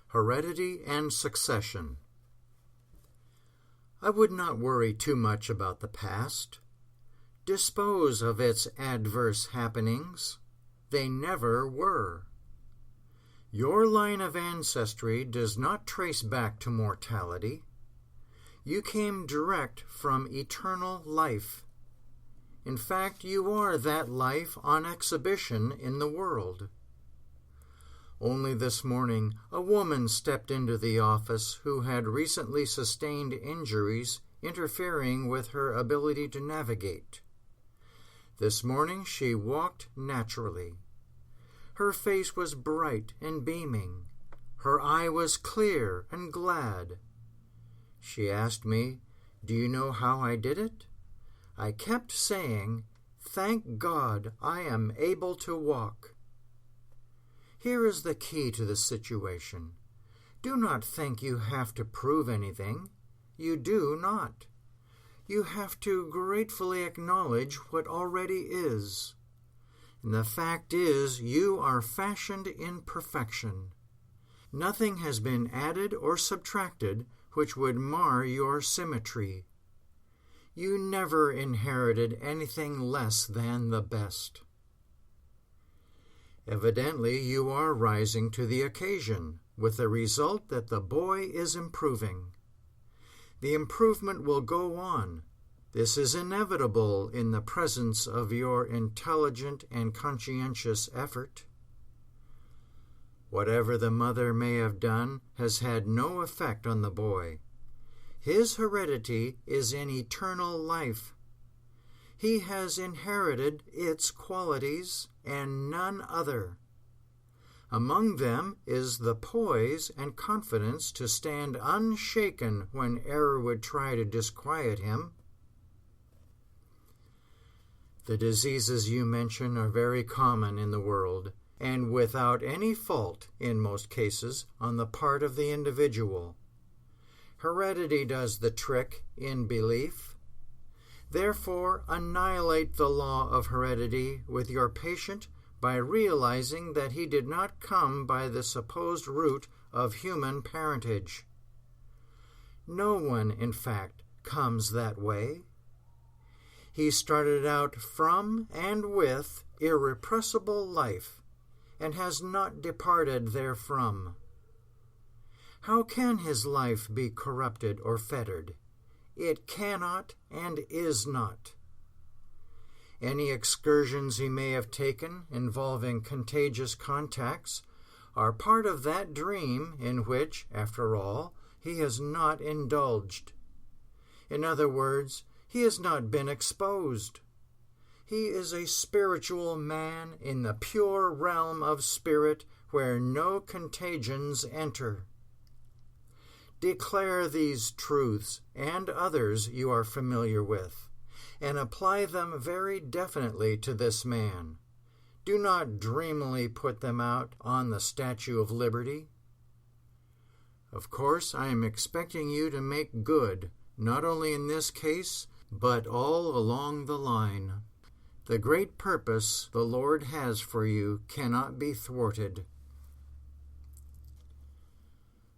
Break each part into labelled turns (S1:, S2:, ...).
S1: Heredity and Succession. I would not worry too much about the past. Dispose of its adverse happenings. They never were. Your line of ancestry does not trace back to mortality. You came direct from eternal life. In fact, you are that life on exhibition in the world. Only this morning, a woman stepped into the office who had recently sustained injuries interfering with her ability to navigate. This morning, she walked naturally. Her face was bright and beaming. Her eye was clear and glad. She asked me, "Do you know how I did it?" I kept saying, "Thank God I am able to walk." Here is the key to the situation. Do not think you have to prove anything. You do not. You have to gratefully acknowledge what already is. And the fact is, you are fashioned in perfection. Nothing has been added or subtracted which would mar your symmetry. You never inherited anything less than the best. Evidently, you are rising to the occasion, with the result that the boy is improving. The improvement will go on. This is inevitable in the presence of your intelligent and conscientious effort. Whatever the mother may have done has had no effect on the boy. His heredity is in eternal life. He has inherited its qualities and none other. Among them is the poise and confidence to stand unshaken when error would try to disquiet him. The diseases you mention are very common in the world, and without any fault, in most cases, on the part of the individual. Heredity does the trick in belief. Therefore, annihilate the law of heredity with your patient by realizing that he did not come by the supposed route of human parentage. No one, in fact, comes that way. He started out from and with irrepressible life, and has not departed therefrom. How can his life be corrupted or fettered? It cannot and is not. Any excursions he may have taken involving contagious contacts are part of that dream in which, after all, he has not indulged. In other words, he has not been exposed. He is a spiritual man in the pure realm of spirit where no contagions enter. Declare these truths and others you are familiar with, and apply them very definitely to this man. Do not dreamily put them out on the Statue of Liberty. Of course, I am expecting you to make good, not only in this case, but all along the line. The great purpose the Lord has for you cannot be thwarted.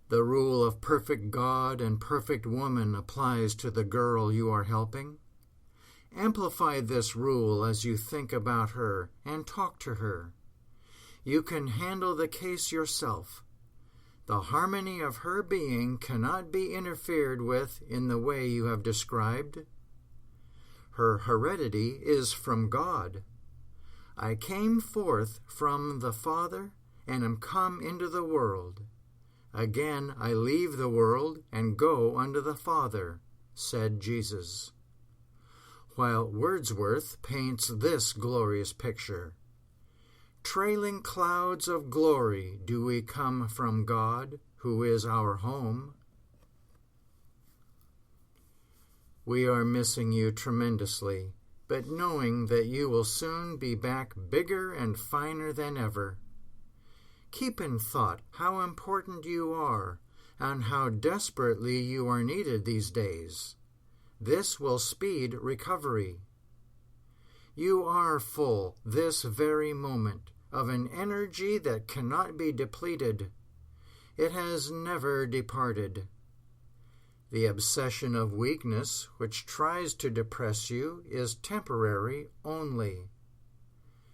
S1: The rule of perfect God and perfect woman applies to the girl you are helping. Amplify this rule as you think about her and talk to her. You can handle the case yourself. The harmony of her being cannot be interfered with in the way you have described. Her heredity is from God. I came forth from the Father and am come into the world. Again I leave the world and go unto the Father, said Jesus. While Wordsworth paints this glorious picture, trailing clouds of glory do we come from God, who is our home. We are missing you tremendously, but knowing that you will soon be back bigger and finer than ever. Keep in thought how important you are and how desperately you are needed these days. This will speed recovery. You are full, this very moment, of an energy that cannot be depleted. It has never departed. The obsession of weakness, which tries to depress you, is temporary only.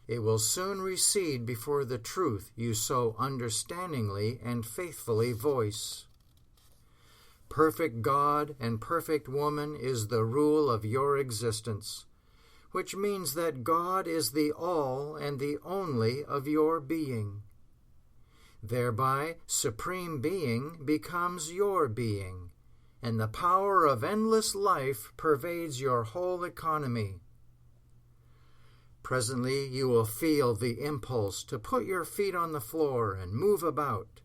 S1: It will soon recede before the truth you so understandingly and faithfully voice. Perfect God and perfect woman is the rule of your existence, which means that God is the all and the only of your being. Thereby, Supreme Being becomes your being, and the power of endless life pervades your whole economy. Presently you will feel the impulse to put your feet on the floor and move about,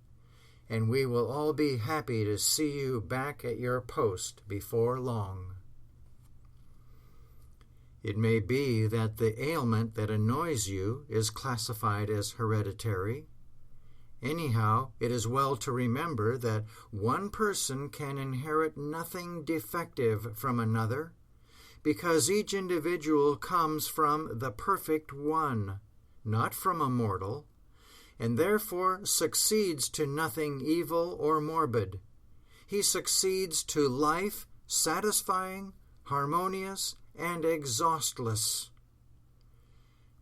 S1: and we will all be happy to see you back at your post before long. It may be that the ailment that annoys you is classified as hereditary. Anyhow, it is well to remember that one person can inherit nothing defective from another, because each individual comes from the perfect one, not from a mortal, and therefore succeeds to nothing evil or morbid. He succeeds to life satisfying, harmonious, and exhaustless.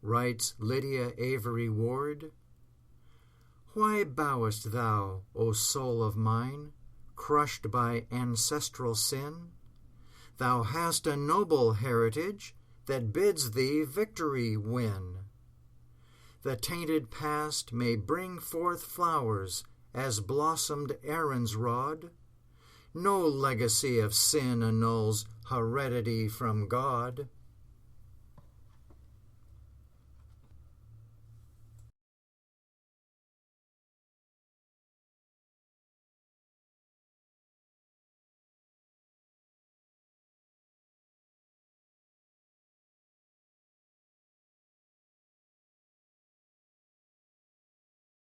S1: Writes Lydia Avery Ward, "Why bowest thou, O soul of mine, crushed by ancestral sin? Thou hast a noble heritage that bids thee victory win. The tainted past may bring forth flowers as blossomed Aaron's rod. No legacy of sin annuls heredity from God.